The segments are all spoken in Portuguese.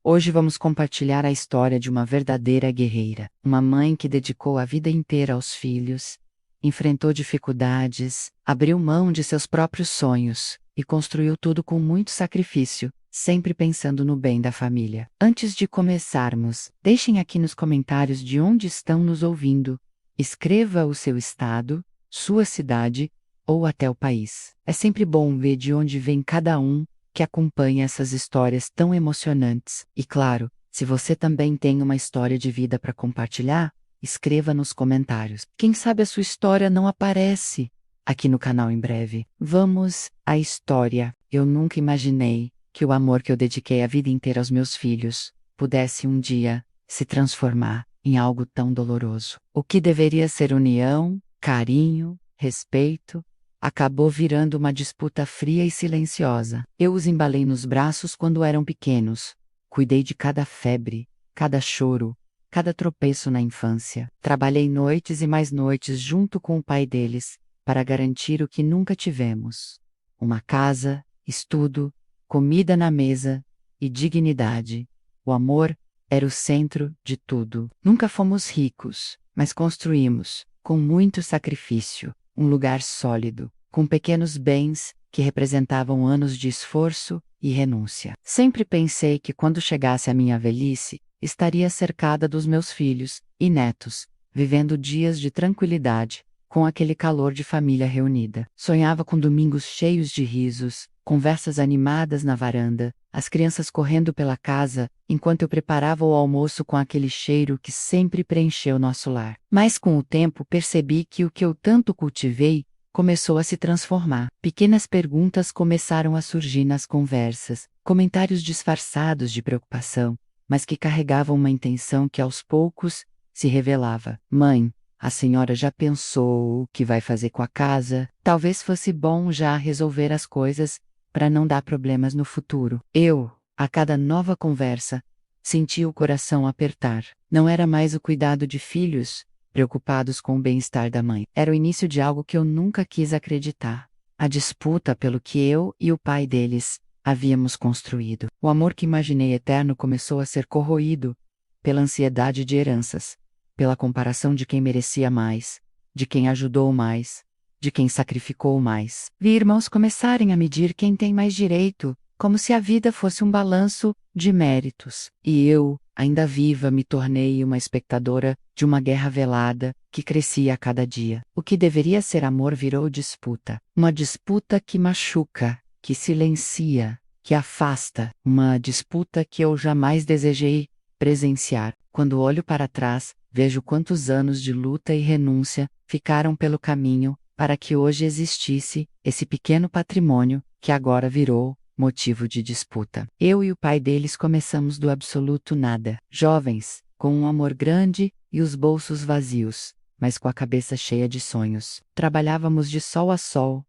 Hoje vamos compartilhar a história de uma verdadeira guerreira, uma mãe que dedicou a vida inteira aos filhos, enfrentou dificuldades, abriu mão de seus próprios sonhos e construiu tudo com muito sacrifício, sempre pensando no bem da família. Antes de começarmos, deixem aqui nos comentários de onde estão nos ouvindo. Escreva o seu estado, sua cidade ou até o país. É sempre bom ver de onde vem cada um que acompanha essas histórias tão emocionantes. E claro, se você também tem uma história de vida para compartilhar, escreva nos comentários. Quem sabe a sua história não aparece aqui no canal em breve. Vamos à história. Eu nunca imaginei que o amor que eu dediquei a vida inteira aos meus filhos pudesse um dia se transformar em algo tão doloroso. O que deveria ser união, carinho, respeito, acabou virando uma disputa fria e silenciosa. Eu os embalei nos braços quando eram pequenos. Cuidei de cada febre, cada choro, cada tropeço na infância. Trabalhei noites e mais noites junto com o pai deles, para garantir o que nunca tivemos: uma casa, estudo, comida na mesa e dignidade. O amor era o centro de tudo. Nunca fomos ricos, mas construímos, com muito sacrifício, um lugar sólido, com pequenos bens que representavam anos de esforço e renúncia. Sempre pensei que quando chegasse a minha velhice, estaria cercada dos meus filhos e netos, vivendo dias de tranquilidade, com aquele calor de família reunida. Sonhava com domingos cheios de risos, conversas animadas na varanda, as crianças correndo pela casa, enquanto eu preparava o almoço com aquele cheiro que sempre preencheu nosso lar. Mas com o tempo percebi que o que eu tanto cultivei começou a se transformar. Pequenas perguntas começaram a surgir nas conversas, comentários disfarçados de preocupação, mas que carregavam uma intenção que aos poucos se revelava. Mãe, a senhora já pensou o que vai fazer com a casa? Talvez fosse bom já resolver as coisas para não dar problemas no futuro. Eu, a cada nova conversa, sentia o coração apertar. Não era mais o cuidado de filhos, preocupados com o bem-estar da mãe. Era o início de algo que eu nunca quis acreditar. A disputa pelo que eu e o pai deles havíamos construído. O amor que imaginei eterno começou a ser corroído pela ansiedade de heranças, pela comparação de quem merecia mais, de quem ajudou mais, de quem sacrificou mais. Vi irmãos começarem a medir quem tem mais direito, como se a vida fosse um balanço de méritos. E eu, ainda viva, me tornei uma espectadora de uma guerra velada que crescia a cada dia. O que deveria ser amor virou disputa. Uma disputa que machuca, que silencia, que afasta. Uma disputa que eu jamais desejei presenciar. Quando olho para trás, vejo quantos anos de luta e renúncia ficaram pelo caminho para que hoje existisse esse pequeno patrimônio que agora virou motivo de disputa. Eu e o pai deles começamos do absoluto nada, jovens, com um amor grande e os bolsos vazios, mas com a cabeça cheia de sonhos. Trabalhávamos de sol a sol,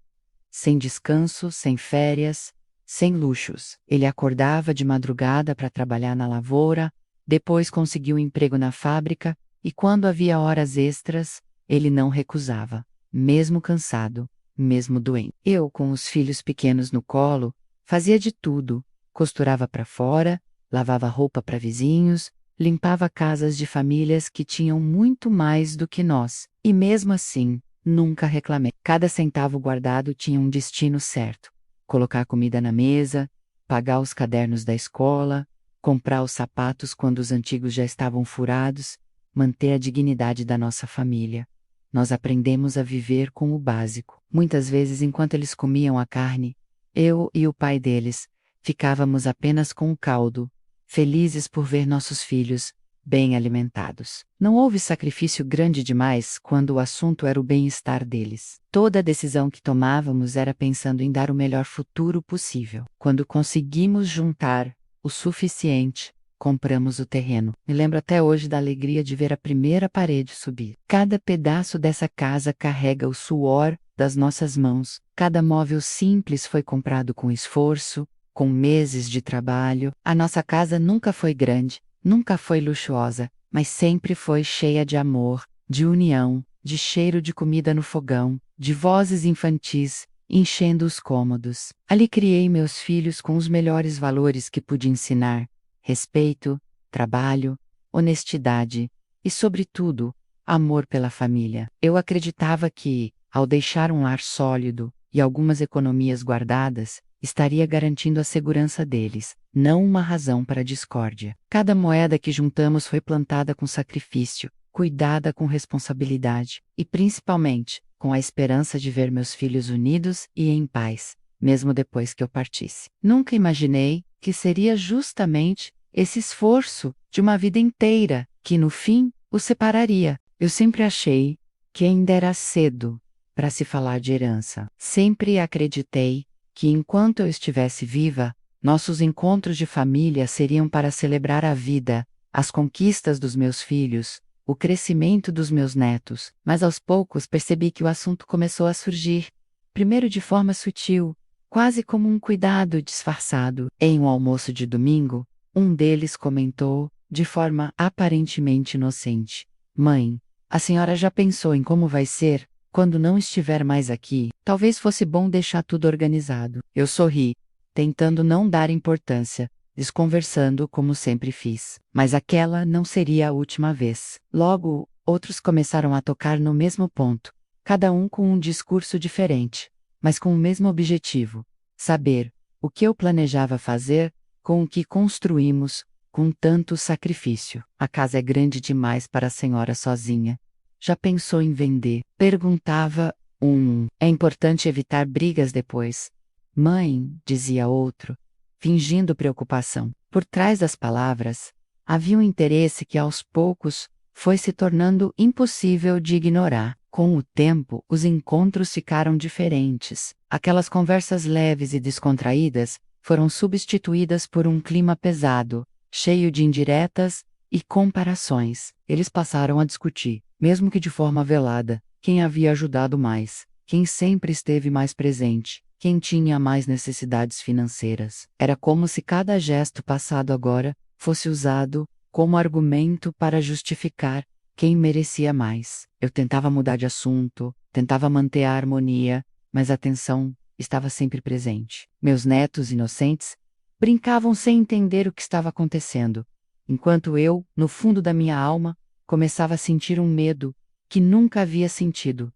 sem descanso, sem férias, sem luxos. Ele acordava de madrugada para trabalhar na lavoura, depois conseguiu um emprego na fábrica, e quando havia horas extras, ele não recusava, mesmo cansado, mesmo doente. Eu, com os filhos pequenos no colo, fazia de tudo: costurava para fora, lavava roupa para vizinhos, limpava casas de famílias que tinham muito mais do que nós. E mesmo assim, nunca reclamei. Cada centavo guardado tinha um destino certo: colocar comida na mesa, pagar os cadernos da escola, comprar os sapatos quando os antigos já estavam furados, manter a dignidade da nossa família. Nós aprendemos a viver com o básico. Muitas vezes, enquanto eles comiam a carne, eu e o pai deles ficávamos apenas com o caldo, felizes por ver nossos filhos bem alimentados. Não houve sacrifício grande demais quando o assunto era o bem-estar deles. Toda a decisão que tomávamos era pensando em dar o melhor futuro possível. Quando conseguimos juntar o suficiente, compramos o terreno. Me lembro até hoje da alegria de ver a primeira parede subir. Cada pedaço dessa casa carrega o suor das nossas mãos. Cada móvel simples foi comprado com esforço, com meses de trabalho. A nossa casa nunca foi grande, nunca foi luxuosa, mas sempre foi cheia de amor, de união, de cheiro de comida no fogão, de vozes infantis enchendo os cômodos. Ali criei meus filhos com os melhores valores que pude ensinar: respeito, trabalho, honestidade e, sobretudo, amor pela família. Eu acreditava que, ao deixar um lar sólido e algumas economias guardadas, estaria garantindo a segurança deles, não uma razão para a discórdia. Cada moeda que juntamos foi plantada com sacrifício, cuidada com responsabilidade e, principalmente, com a esperança de ver meus filhos unidos e em paz, mesmo depois que eu partisse. Nunca imaginei que seria justamente esse esforço de uma vida inteira que, no fim, os separaria. Eu sempre achei que ainda era cedo para se falar de herança. Sempre acreditei que, enquanto eu estivesse viva, nossos encontros de família seriam para celebrar a vida, as conquistas dos meus filhos, o crescimento dos meus netos, mas aos poucos percebi que o assunto começou a surgir, primeiro de forma sutil, quase como um cuidado disfarçado. Em um almoço de domingo, um deles comentou, de forma aparentemente inocente: "Mãe, a senhora já pensou em como vai ser quando não estiver mais aqui? Talvez fosse bom deixar tudo organizado." Eu sorri, tentando não dar importância, desconversando como sempre fiz. Mas aquela não seria a última vez. Logo, outros começaram a tocar no mesmo ponto, cada um com um discurso diferente, mas com o mesmo objetivo: saber o que eu planejava fazer com o que construímos com tanto sacrifício. "A casa é grande demais para a senhora sozinha. Já pensou em vender?" perguntava um. "É importante evitar brigas depois." "Mãe", dizia outro, fingindo preocupação. Por trás das palavras, havia um interesse que aos poucos foi se tornando impossível de ignorar. Com o tempo, os encontros ficaram diferentes. Aquelas conversas leves e descontraídas foram substituídas por um clima pesado, cheio de indiretas e comparações. Eles passaram a discutir, mesmo que de forma velada, quem havia ajudado mais, quem sempre esteve mais presente, quem tinha mais necessidades financeiras. Era como se cada gesto passado agora fosse usado como argumento para justificar quem merecia mais. Eu tentava mudar de assunto, tentava manter a harmonia, mas a tensão estava sempre presente. Meus netos inocentes brincavam sem entender o que estava acontecendo, enquanto eu, no fundo da minha alma, começava a sentir um medo que nunca havia sentido.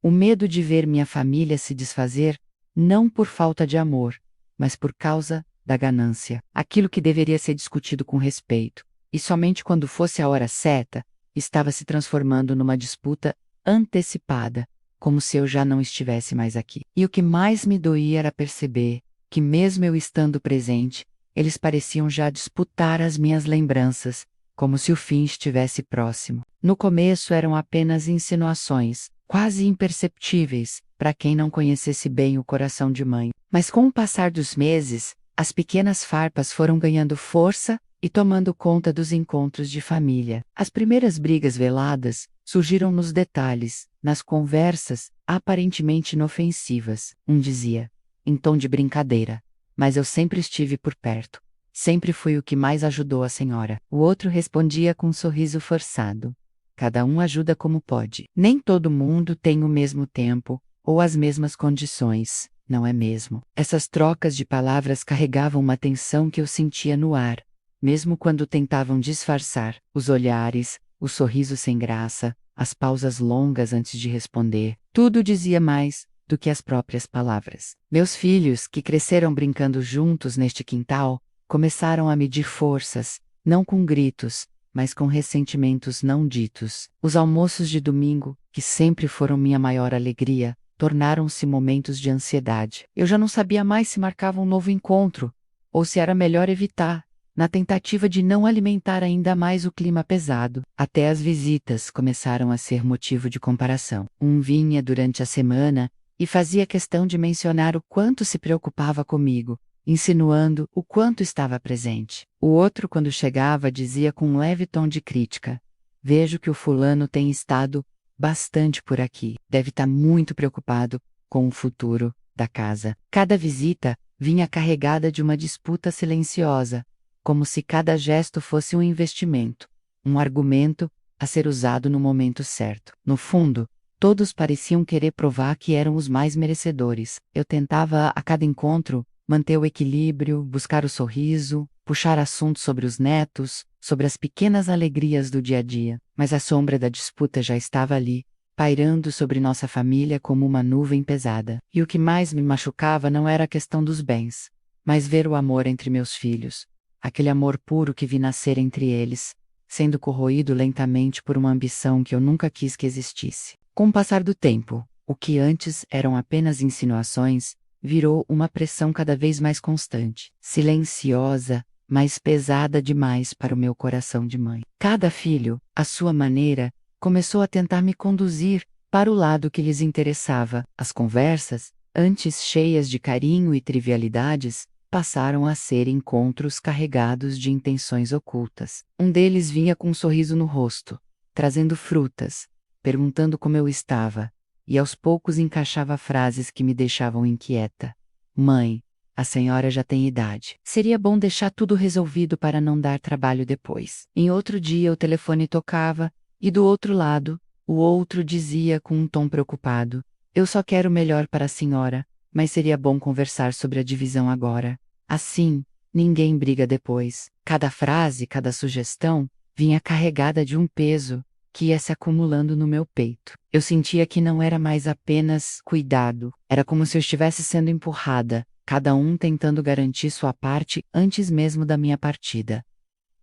O medo de ver minha família se desfazer, não por falta de amor, mas por causa da ganância. Aquilo que deveria ser discutido com respeito, e somente quando fosse a hora certa, estava se transformando numa disputa antecipada, como se eu já não estivesse mais aqui. E o que mais me doía era perceber que, mesmo eu estando presente, eles pareciam já disputar as minhas lembranças, como se o fim estivesse próximo. No começo eram apenas insinuações, quase imperceptíveis, para quem não conhecesse bem o coração de mãe. Mas com o passar dos meses, as pequenas farpas foram ganhando força e tomando conta dos encontros de família. As primeiras brigas veladas surgiram nos detalhes, nas conversas aparentemente inofensivas. Um dizia, em tom de brincadeira: "Mas eu sempre estive por perto. Sempre fui o que mais ajudou a senhora." O outro respondia com um sorriso forçado: "Cada um ajuda como pode. Nem todo mundo tem o mesmo tempo ou as mesmas condições, não é mesmo?" Essas trocas de palavras carregavam uma tensão que eu sentia no ar, mesmo quando tentavam disfarçar. Os olhares, o sorriso sem graça, as pausas longas antes de responder, tudo dizia mais do que as próprias palavras. Meus filhos, que cresceram brincando juntos neste quintal, começaram a medir forças, não com gritos, mas com ressentimentos não ditos. Os almoços de domingo, que sempre foram minha maior alegria, tornaram-se momentos de ansiedade. Eu já não sabia mais se marcava um novo encontro, ou se era melhor evitar, na tentativa de não alimentar ainda mais o clima pesado. Até as visitas começaram a ser motivo de comparação. Um vinha durante a semana e fazia questão de mencionar o quanto se preocupava comigo, insinuando o quanto estava presente. O outro, quando chegava, dizia com um leve tom de crítica: "Vejo que o fulano tem estado bastante por aqui. Deve estar muito preocupado com o futuro da casa." Cada visita vinha carregada de uma disputa silenciosa, como se cada gesto fosse um investimento, um argumento a ser usado no momento certo. No fundo, todos pareciam querer provar que eram os mais merecedores. Eu tentava, a cada encontro, manter o equilíbrio, buscar o sorriso, puxar assuntos sobre os netos, sobre as pequenas alegrias do dia a dia, mas a sombra da disputa já estava ali, pairando sobre nossa família como uma nuvem pesada. E o que mais me machucava não era a questão dos bens, mas ver o amor entre meus filhos, aquele amor puro que vi nascer entre eles, sendo corroído lentamente por uma ambição que eu nunca quis que existisse. Com o passar do tempo, o que antes eram apenas insinuações, virou uma pressão cada vez mais constante, silenciosa, mas pesada demais para o meu coração de mãe. Cada filho, à sua maneira, começou a tentar me conduzir para o lado que lhes interessava. As conversas, antes cheias de carinho e trivialidades, passaram a ser encontros carregados de intenções ocultas. Um deles vinha com um sorriso no rosto, trazendo frutas, perguntando como eu estava, e aos poucos encaixava frases que me deixavam inquieta. Mãe, a senhora já tem idade. Seria bom deixar tudo resolvido para não dar trabalho depois. Em outro dia o telefone tocava, e do outro lado, o outro dizia com um tom preocupado: eu só quero o melhor para a senhora, mas seria bom conversar sobre a divisão agora. Assim, ninguém briga depois. Cada frase, cada sugestão, vinha carregada de um peso que ia se acumulando no meu peito. Eu sentia que não era mais apenas cuidado, era como se eu estivesse sendo empurrada, cada um tentando garantir sua parte antes mesmo da minha partida.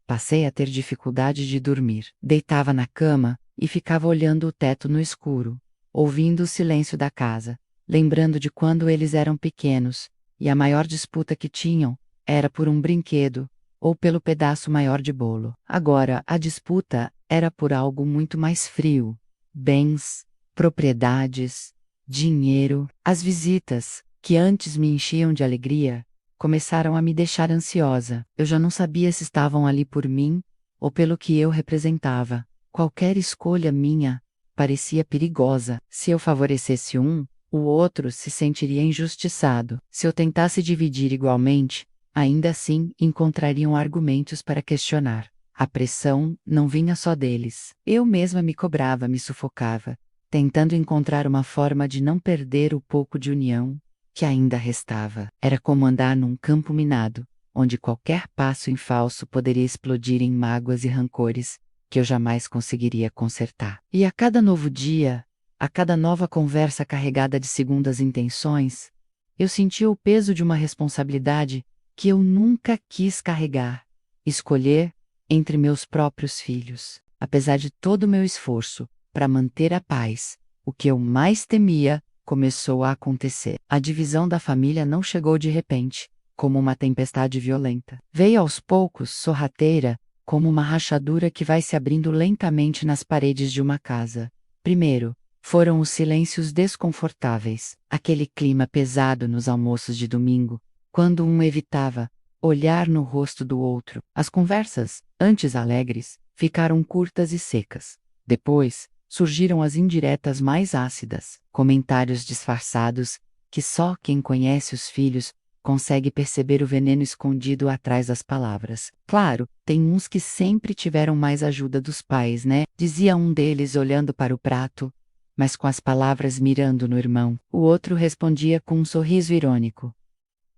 Passei a ter dificuldade de dormir. Deitava na cama e ficava olhando o teto no escuro, ouvindo o silêncio da casa, lembrando de quando eles eram pequenos, e a maior disputa que tinham era por um brinquedo ou pelo pedaço maior de bolo. Agora, a disputa era por algo muito mais frio: bens, propriedades, dinheiro. As visitas, que antes me enchiam de alegria, começaram a me deixar ansiosa. Eu já não sabia se estavam ali por mim ou pelo que eu representava. Qualquer escolha minha parecia perigosa. Se eu favorecesse um, o outro se sentiria injustiçado. Se eu tentasse dividir igualmente, ainda assim encontrariam argumentos para questionar. A pressão não vinha só deles. Eu mesma me cobrava, me sufocava, tentando encontrar uma forma de não perder o pouco de união que ainda restava. Era como andar num campo minado, onde qualquer passo em falso poderia explodir em mágoas e rancores que eu jamais conseguiria consertar. E a cada novo dia, a cada nova conversa carregada de segundas intenções, eu sentia o peso de uma responsabilidade que eu nunca quis carregar: escolher entre meus próprios filhos. Apesar de todo o meu esforço para manter a paz, o que eu mais temia começou a acontecer. A divisão da família não chegou de repente, como uma tempestade violenta. Veio aos poucos, sorrateira, como uma rachadura que vai se abrindo lentamente nas paredes de uma casa. Primeiro, foram os silêncios desconfortáveis, aquele clima pesado nos almoços de domingo, quando um evitava olhar no rosto do outro. As conversas, antes alegres, ficaram curtas e secas. Depois, surgiram as indiretas mais ácidas, comentários disfarçados, que só quem conhece os filhos consegue perceber o veneno escondido atrás das palavras. Claro, tem uns que sempre tiveram mais ajuda dos pais, né? Dizia um deles olhando para o prato, mas com as palavras mirando no irmão. O outro respondia com um sorriso irônico: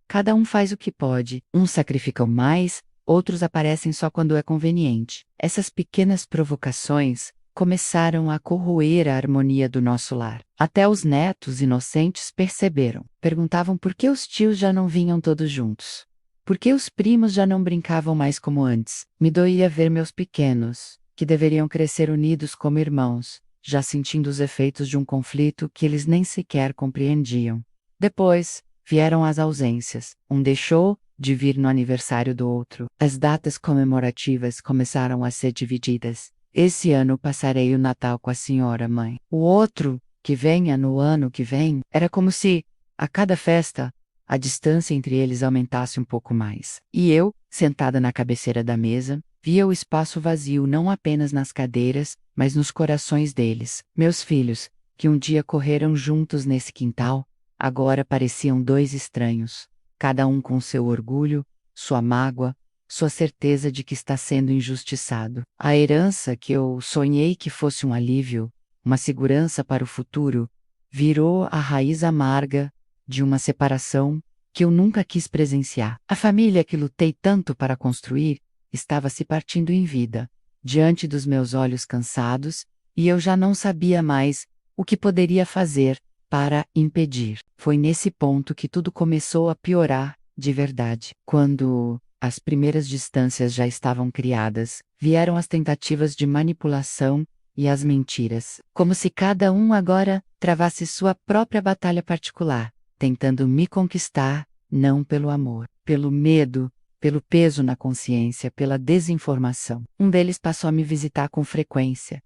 cada um faz o que pode, uns sacrificam mais, outros aparecem só quando é conveniente. Essas pequenas provocações começaram a corroer a harmonia do nosso lar. Até os netos inocentes perceberam. Perguntavam por que os tios já não vinham todos juntos. Por que os primos já não brincavam mais como antes. Me doía ver meus pequenos, que deveriam crescer unidos como irmãos, já sentindo os efeitos de um conflito que eles nem sequer compreendiam. Depois, vieram as ausências. Um deixou de vir no aniversário do outro. As datas comemorativas começaram a ser divididas. Esse ano passarei o Natal com a senhora mãe. O outro, que venha no ano que vem. Era como se, a cada festa, a distância entre eles aumentasse um pouco mais. E eu, sentada na cabeceira da mesa, via o espaço vazio não apenas nas cadeiras, mas nos corações deles. Meus filhos, que um dia correram juntos nesse quintal, agora pareciam dois estranhos, cada um com seu orgulho, sua mágoa, sua certeza de que está sendo injustiçado. A herança que eu sonhei que fosse um alívio, uma segurança para o futuro, virou a raiz amarga de uma separação que eu nunca quis presenciar. A família que lutei tanto para construir estava se partindo em vida, diante dos meus olhos cansados, e eu já não sabia mais o que poderia fazer para impedir. Foi nesse ponto que tudo começou a piorar, de verdade. Quando as primeiras distâncias já estavam criadas, vieram as tentativas de manipulação e as mentiras, como se cada um agora travasse sua própria batalha particular, tentando me conquistar, não pelo amor, pelo medo, pelo peso na consciência, pela desinformação. Um deles passou a me visitar com frequência,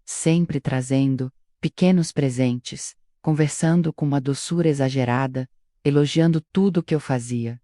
sempre trazendo pequenos presentes, conversando com uma doçura exagerada, elogiando tudo o que eu fazia.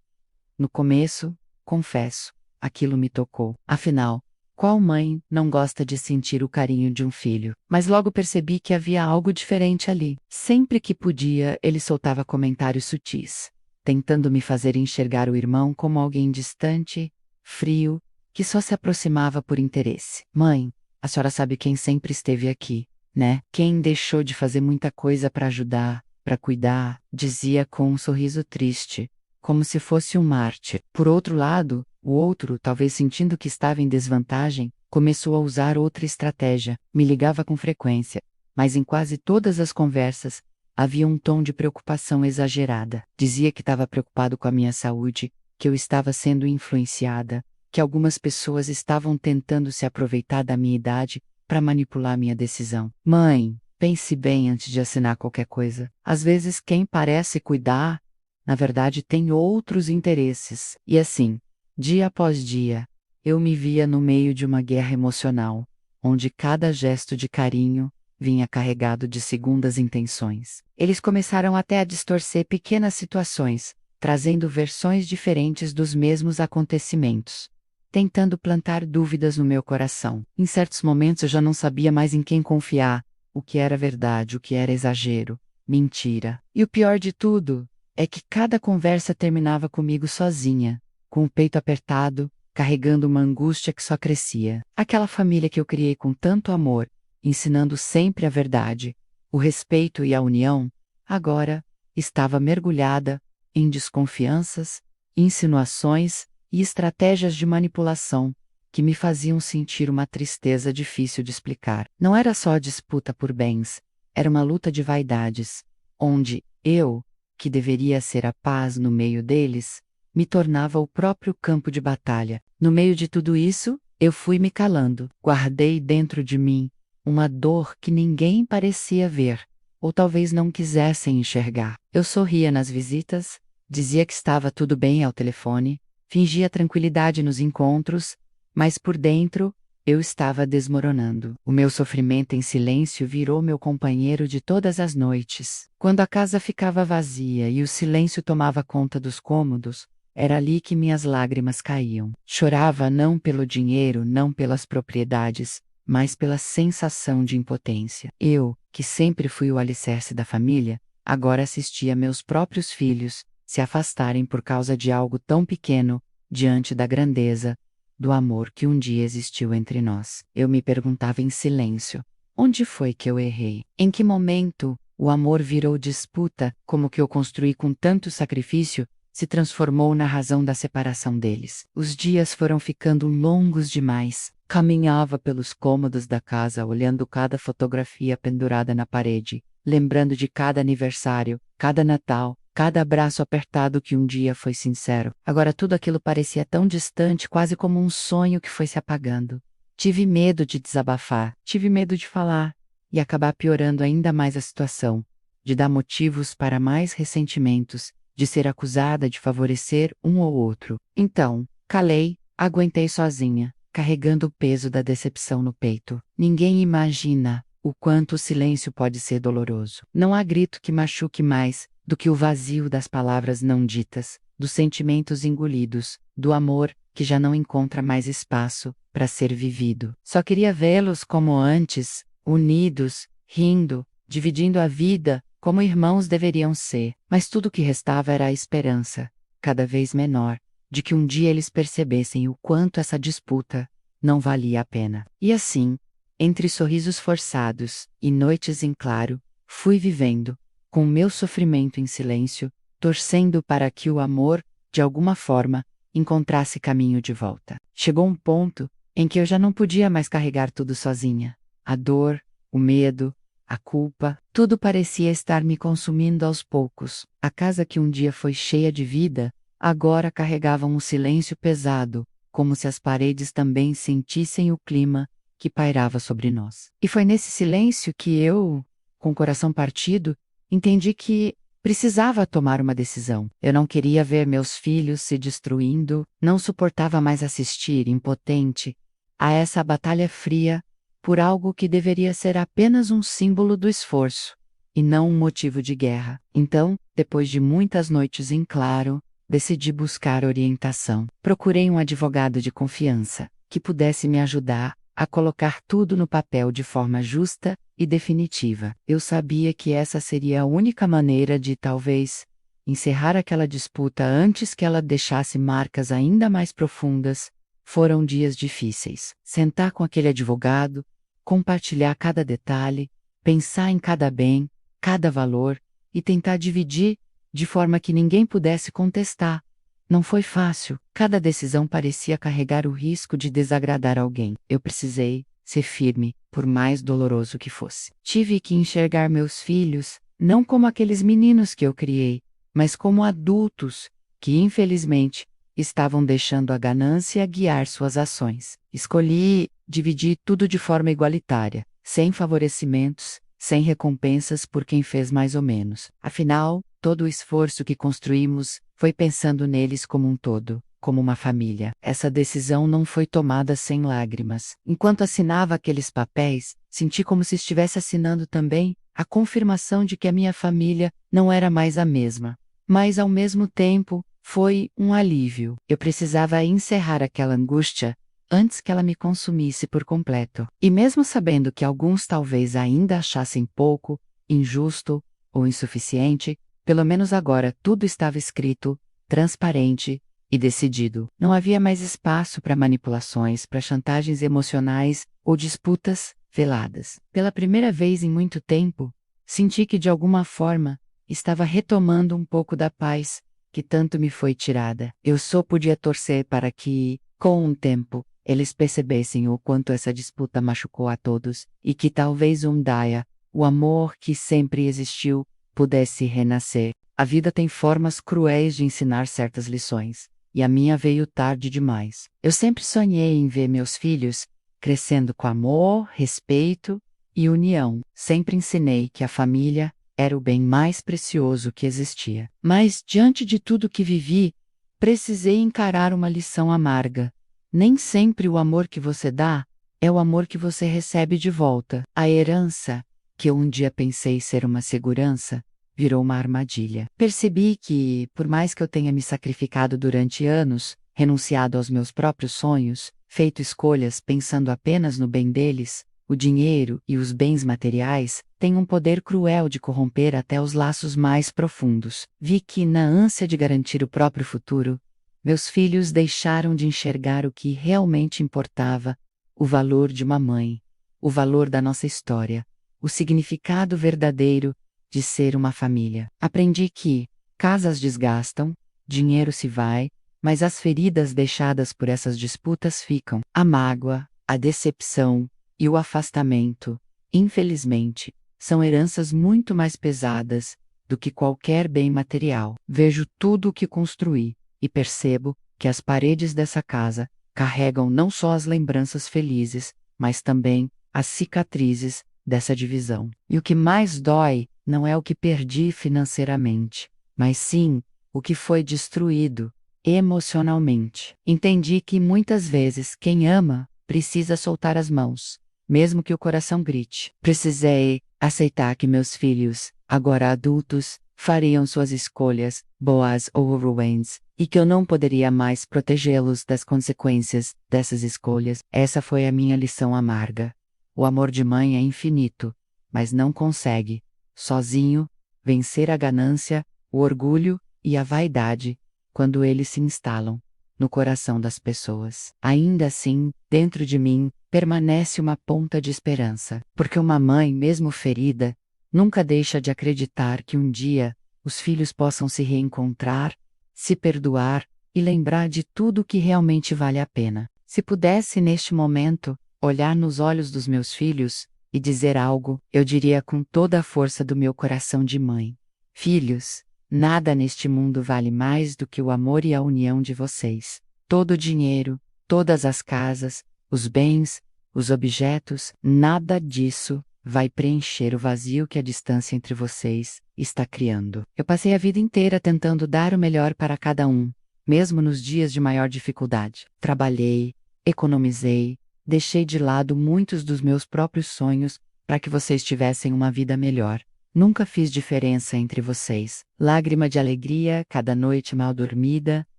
No começo, confesso, aquilo me tocou. Afinal, qual mãe não gosta de sentir o carinho de um filho? Mas logo percebi que havia algo diferente ali. Sempre que podia, ele soltava comentários sutis, tentando me fazer enxergar o irmão como alguém distante, frio, que só se aproximava por interesse. Mãe, a senhora sabe quem sempre esteve aqui, né? Quem deixou de fazer muita coisa para ajudar, para cuidar, dizia com um sorriso triste, como se fosse um mártir. Por outro lado, o outro, talvez sentindo que estava em desvantagem, começou a usar outra estratégia. Me ligava com frequência, mas em quase todas as conversas, havia um tom de preocupação exagerada. Dizia que estava preocupado com a minha saúde, que eu estava sendo influenciada, que algumas pessoas estavam tentando se aproveitar da minha idade para manipular minha decisão. Mãe, pense bem antes de assinar qualquer coisa. Às vezes quem parece cuidar, na verdade tem outros interesses. E assim, dia após dia, eu me via no meio de uma guerra emocional, onde cada gesto de carinho vinha carregado de segundas intenções. Eles começaram até a distorcer pequenas situações, trazendo versões diferentes dos mesmos acontecimentos, tentando plantar dúvidas no meu coração. Em certos momentos eu já não sabia mais em quem confiar, o que era verdade, o que era exagero, mentira. E o pior de tudo é que cada conversa terminava comigo sozinha, com o peito apertado, carregando uma angústia que só crescia. Aquela família que eu criei com tanto amor, ensinando sempre a verdade, o respeito e a união, agora estava mergulhada em desconfianças, insinuações e estratégias de manipulação que me faziam sentir uma tristeza difícil de explicar. Não era só disputa por bens, era uma luta de vaidades, onde eu, que deveria ser a paz no meio deles, me tornava o próprio campo de batalha. No meio de tudo isso, eu fui me calando. Guardei dentro de mim uma dor que ninguém parecia ver, ou talvez não quisessem enxergar. Eu sorria nas visitas, dizia que estava tudo bem ao telefone, fingia tranquilidade nos encontros, mas por dentro, eu estava desmoronando. O meu sofrimento em silêncio virou meu companheiro de todas as noites. Quando a casa ficava vazia e o silêncio tomava conta dos cômodos, era ali que minhas lágrimas caíam. Chorava não pelo dinheiro, não pelas propriedades, mas pela sensação de impotência. Eu, que sempre fui o alicerce da família, agora assistia meus próprios filhos se afastarem por causa de algo tão pequeno, diante da grandeza do amor que um dia existiu entre nós. Eu me perguntava em silêncio: onde foi que eu errei? Em que momento o amor virou disputa, como que eu construí com tanto sacrifício, se transformou na razão da separação deles? Os dias foram ficando longos demais. Caminhava pelos cômodos da casa olhando cada fotografia pendurada na parede, lembrando de cada aniversário, cada Natal, cada abraço apertado que um dia foi sincero. Agora tudo aquilo parecia tão distante, quase como um sonho que foi se apagando. Tive medo de desabafar, tive medo de falar, e acabar piorando ainda mais a situação, de dar motivos para mais ressentimentos, de ser acusada de favorecer um ou outro. Então, calei, aguentei sozinha, carregando o peso da decepção no peito. Ninguém imagina o quanto o silêncio pode ser doloroso. Não há grito que machuque mais do que o vazio das palavras não ditas, dos sentimentos engolidos, do amor que já não encontra mais espaço para ser vivido. Só queria vê-los como antes, unidos, rindo, dividindo a vida, como irmãos deveriam ser, mas tudo o que restava era a esperança, cada vez menor, de que um dia eles percebessem o quanto essa disputa não valia a pena. E assim, entre sorrisos forçados e noites em claro, fui vivendo, com o meu sofrimento em silêncio, torcendo para que o amor, de alguma forma, encontrasse caminho de volta. Chegou um ponto em que eu já não podia mais carregar tudo sozinha. A dor, o medo, a culpa, tudo parecia estar me consumindo aos poucos. A casa que um dia foi cheia de vida, agora carregava um silêncio pesado, como se as paredes também sentissem o clima que pairava sobre nós. E foi nesse silêncio que eu, com o coração partido, entendi que precisava tomar uma decisão. Eu não queria ver meus filhos se destruindo, não suportava mais assistir, impotente, a essa batalha fria por algo que deveria ser apenas um símbolo do esforço, e não um motivo de guerra. Então, depois de muitas noites em claro, decidi buscar orientação. Procurei um advogado de confiança, que pudesse me ajudar a colocar tudo no papel de forma justa e definitiva. Eu sabia que essa seria a única maneira de, talvez, encerrar aquela disputa antes que ela deixasse marcas ainda mais profundas. Foram dias difíceis. Sentar com aquele advogado, compartilhar cada detalhe, pensar em cada bem, cada valor, e tentar dividir de forma que ninguém pudesse contestar. Não foi fácil. Cada decisão parecia carregar o risco de desagradar alguém. Eu precisei ser firme, por mais doloroso que fosse. Tive que enxergar meus filhos, não como aqueles meninos que eu criei, mas como adultos, que infelizmente estavam deixando a ganância guiar suas ações. Escolhi dividir tudo de forma igualitária, sem favorecimentos, sem recompensas por quem fez mais ou menos. Afinal, todo o esforço que construímos foi pensando neles como um todo, como uma família. Essa decisão não foi tomada sem lágrimas. Enquanto assinava aqueles papéis, senti como se estivesse assinando também a confirmação de que a minha família não era mais a mesma. Mas, ao mesmo tempo, foi um alívio. Eu precisava encerrar aquela angústia antes que ela me consumisse por completo. E mesmo sabendo que alguns talvez ainda achassem pouco, injusto ou insuficiente, pelo menos agora tudo estava escrito, transparente e decidido. Não havia mais espaço para manipulações, para chantagens emocionais ou disputas veladas. Pela primeira vez em muito tempo, senti que de alguma forma estava retomando um pouco da paz que tanto me foi tirada. Eu só podia torcer para que, com o tempo, eles percebessem o quanto essa disputa machucou a todos, e que talvez um dia, o amor que sempre existiu, pudesse renascer. A vida tem formas cruéis de ensinar certas lições, e a minha veio tarde demais. Eu sempre sonhei em ver meus filhos crescendo com amor, respeito e união. Sempre ensinei que a família era o bem mais precioso que existia. Mas, diante de tudo que vivi, precisei encarar uma lição amarga. Nem sempre o amor que você dá é o amor que você recebe de volta. A herança, que eu um dia pensei ser uma segurança, virou uma armadilha. Percebi que, por mais que eu tenha me sacrificado durante anos, renunciado aos meus próprios sonhos, feito escolhas pensando apenas no bem deles, o dinheiro e os bens materiais têm um poder cruel de corromper até os laços mais profundos. Vi que, na ânsia de garantir o próprio futuro, meus filhos deixaram de enxergar o que realmente importava, o valor de uma mãe, o valor da nossa história, o significado verdadeiro de ser uma família. Aprendi que casas desgastam, dinheiro se vai, mas as feridas deixadas por essas disputas ficam. A mágoa, a decepção e o afastamento, infelizmente, são heranças muito mais pesadas do que qualquer bem material. Vejo tudo o que construí e percebo que as paredes dessa casa carregam não só as lembranças felizes, mas também as cicatrizes dessa divisão. E o que mais dói não é o que perdi financeiramente, mas sim o que foi destruído emocionalmente. Entendi que muitas vezes quem ama precisa soltar as mãos, mesmo que o coração grite. Precisei aceitar que meus filhos, agora adultos, fariam suas escolhas, boas ou ruins, e que eu não poderia mais protegê-los das consequências dessas escolhas. Essa foi a minha lição amarga. O amor de mãe é infinito, mas não consegue, sozinho, vencer a ganância, o orgulho e a vaidade, quando eles se instalam no coração das pessoas. Ainda assim, dentro de mim, permanece uma ponta de esperança, porque uma mãe, mesmo ferida, nunca deixa de acreditar que um dia os filhos possam se reencontrar, se perdoar e lembrar de tudo que realmente vale a pena. Se pudesse, neste momento, olhar nos olhos dos meus filhos e dizer algo, eu diria com toda a força do meu coração de mãe: filhos, nada neste mundo vale mais do que o amor e a união de vocês. Todo o dinheiro, todas as casas, os bens, os objetos, nada disso vai preencher o vazio que a distância entre vocês está criando. Eu passei a vida inteira tentando dar o melhor para cada um, mesmo nos dias de maior dificuldade. Trabalhei, economizei, deixei de lado muitos dos meus próprios sonhos para que vocês tivessem uma vida melhor. Nunca fiz diferença entre vocês. Lágrima de alegria, cada noite mal dormida,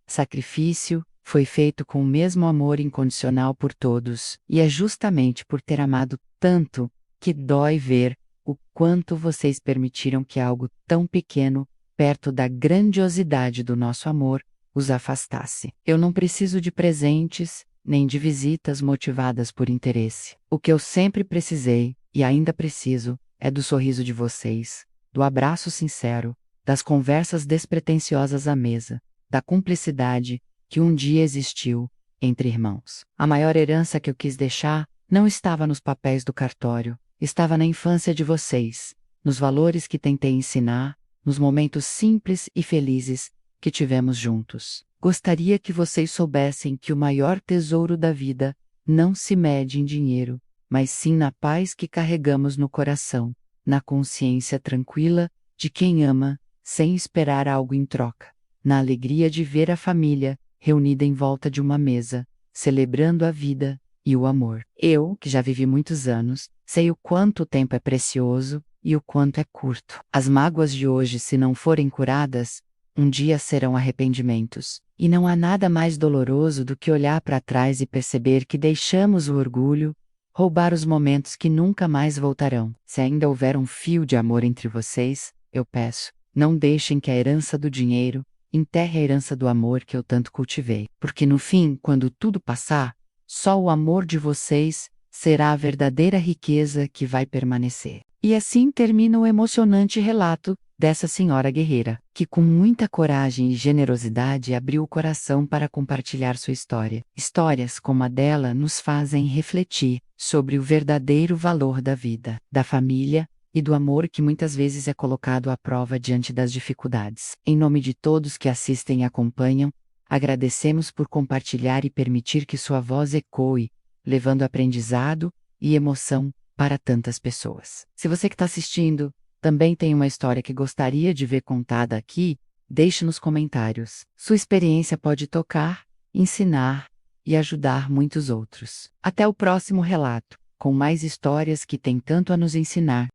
sacrifício, foi feito com o mesmo amor incondicional por todos, e é justamente por ter amado tanto que dói ver o quanto vocês permitiram que algo tão pequeno, perto da grandiosidade do nosso amor, os afastasse. Eu não preciso de presentes, nem de visitas motivadas por interesse. O que eu sempre precisei, e ainda preciso, é do sorriso de vocês, do abraço sincero, das conversas despretensiosas à mesa, da cumplicidade que um dia existiu entre irmãos. A maior herança que eu quis deixar não estava nos papéis do cartório, estava na infância de vocês, nos valores que tentei ensinar, nos momentos simples e felizes que tivemos juntos. Gostaria que vocês soubessem que o maior tesouro da vida não se mede em dinheiro, mas sim na paz que carregamos no coração, na consciência tranquila de quem ama, sem esperar algo em troca, na alegria de ver a família reunida em volta de uma mesa, celebrando a vida e o amor. Eu, que já vivi muitos anos, sei o quanto o tempo é precioso e o quanto é curto. As mágoas de hoje, se não forem curadas, um dia serão arrependimentos. E não há nada mais doloroso do que olhar para trás e perceber que deixamos o orgulho roubar os momentos que nunca mais voltarão. Se ainda houver um fio de amor entre vocês, eu peço, não deixem que a herança do dinheiro enterre a herança do amor que eu tanto cultivei. Porque no fim, quando tudo passar, só o amor de vocês será a verdadeira riqueza que vai permanecer. E assim termina o emocionante relato dessa senhora guerreira, que com muita coragem e generosidade abriu o coração para compartilhar sua história. Histórias como a dela nos fazem refletir sobre o verdadeiro valor da vida, da família e do amor que muitas vezes é colocado à prova diante das dificuldades. Em nome de todos que assistem e acompanham, agradecemos por compartilhar e permitir que sua voz ecoe, levando aprendizado e emoção para tantas pessoas. Se você que está assistindo também tem uma história que gostaria de ver contada aqui, deixe nos comentários. Sua experiência pode tocar, ensinar e ajudar muitos outros. Até o próximo relato, com mais histórias que têm tanto a nos ensinar